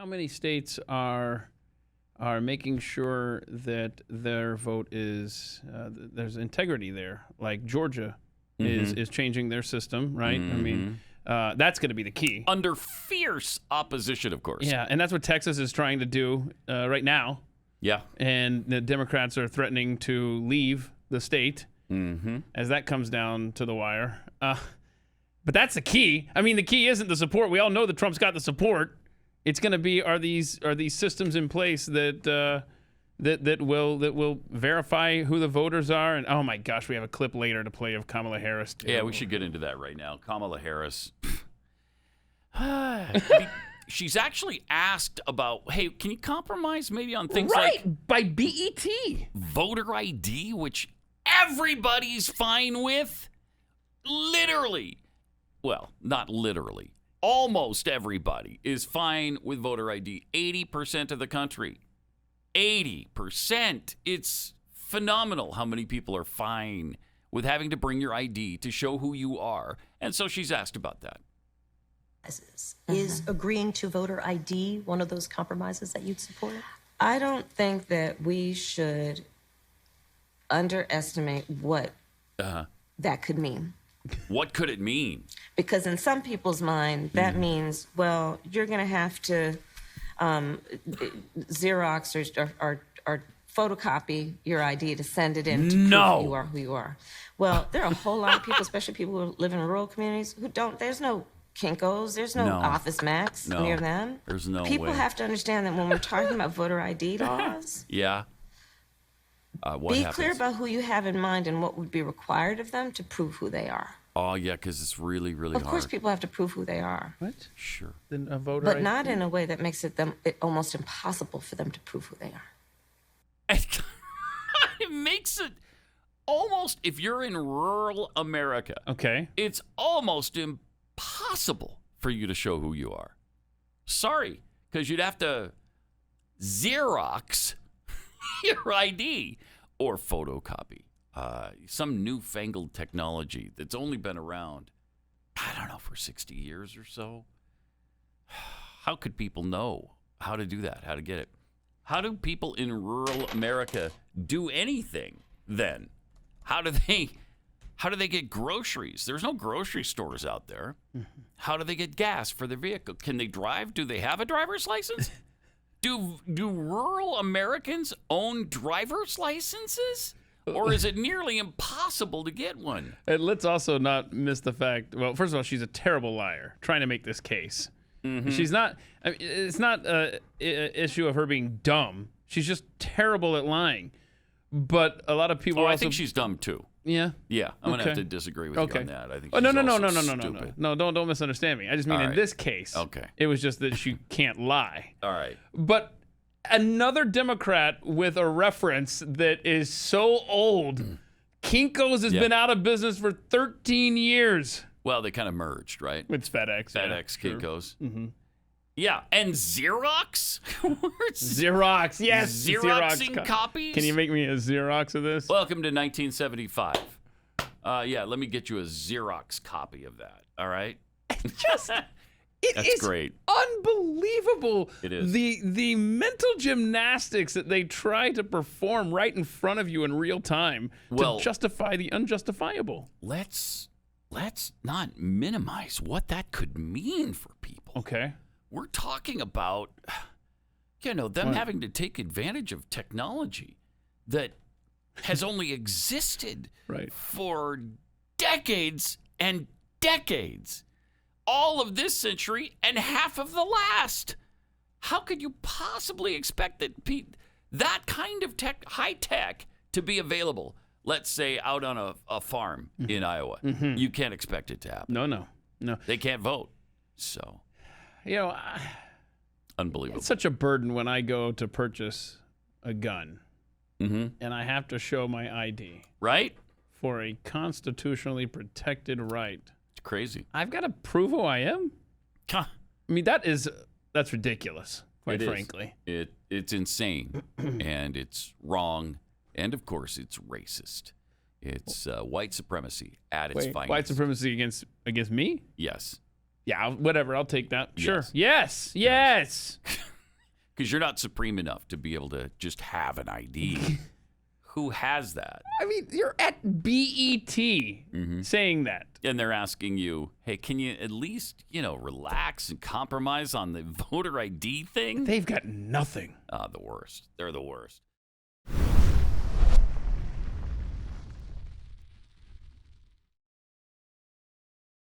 how many states are making sure that their vote is there's integrity there? Like Georgia is changing their system, right? I mean, that's going to be the key. Under fierce opposition, of course. Yeah, and that's what Texas is trying to do right now. Yeah. And the Democrats are threatening to leave the state as that comes down to the wire. But that's the key. I mean, the key isn't the support. We all know that Trump's got the support. It's going to be are these systems in place that will verify who the voters are? And oh my gosh, we have a clip later to play of Kamala Harris. Yeah, we should get into that right now. Kamala Harris. She's actually asked about, hey, can you compromise maybe on things like by BET voter ID, which everybody's fine with? Literally. Well, not literally. Almost everybody is fine with voter ID. 80% of the country. 80%. It's phenomenal how many people are fine with having to bring your ID to show who you are. And so she's asked about that. Is agreeing to voter ID one of those compromises that you'd support? I don't think that we should underestimate what that could mean. What could it mean? Because in some people's mind, that means, well, you're going to have to Xerox or photocopy your ID to send it in to prove you are who you are. Well, there are a whole lot of people, especially people who live in rural communities, who don't. There's no Kinko's. There's no Office Max near them. There's no People way. have to understand that when we're talking about voter ID laws, what be happens? clear about who you have in mind and what would be required of them to prove who they are. Oh, yeah, because it's really, really hard. Of course, people have to prove who they are. What? Sure. Then a voter But ID? not in a way that makes it almost impossible for them to prove who they are. It makes it almost, if you're in rural America, Okay. it's almost impossible for you to show who you are. Sorry, because you'd have to Xerox your ID or photocopy. Some newfangled technology that's only been around, I don't know, for 60 years or so. How could people know how to do that, how to get it? How do people in rural America do anything then? How do they get groceries? There's no grocery stores out there. How do they get gas for their vehicle? Can they drive? Do they have a driver's license? Do rural Americans own driver's licenses? Or is it nearly impossible to get one? And let's also not miss the fact, well, first of all, she's a terrible liar trying to make this case. She's not, I mean, it's not an issue of her being dumb. She's just terrible at lying. But a lot of people I think she's dumb too. Yeah? Yeah, I'm going to have Okay. to disagree with you on that. I think Oh, she's no. stupid. No, don't misunderstand me. I just mean All in right. this case, it was just that she can't lie. All right. But another Democrat with a reference that is so old, Kinko's has been out of business for 13 years. Well, they kind of merged, right? It's FedEx. FedEx, yeah, Kinko's. Yeah, and Xerox? Xerox, yes. Xeroxing copies? Can you make me a Xerox of this? Welcome to 1975. Yeah, let me get you a Xerox copy of that, all right? Just... It's great. Unbelievable. It is. The mental gymnastics that they try to perform right in front of you in real time to justify the unjustifiable. Let's not minimize what that could mean for people. Okay. We're talking about, them having to take advantage of technology that has only existed for decades and decades. All of this century and half of the last. How could you possibly expect that kind of high tech to be available, let's say, out on a farm in Iowa? You can't expect it to happen. No. They can't vote. So, unbelievable. It's such a burden when I go to purchase a gun and I have to show my ID. Right? For a constitutionally protected right. Crazy. I've got to prove who I am? I mean, that's ridiculous, quite frankly. It's insane, and it's wrong, and of course, it's racist. It's white supremacy at its finest. White supremacy against me? Yes. Yeah, whatever. I'll take that. Sure. Yes. Yes. Because you're not supreme enough to be able to just have an ID. Who has that? I mean, you're at BET saying that. And they're asking you, hey, can you at least, relax and compromise on the voter ID thing? They've got nothing. The worst. They're the worst.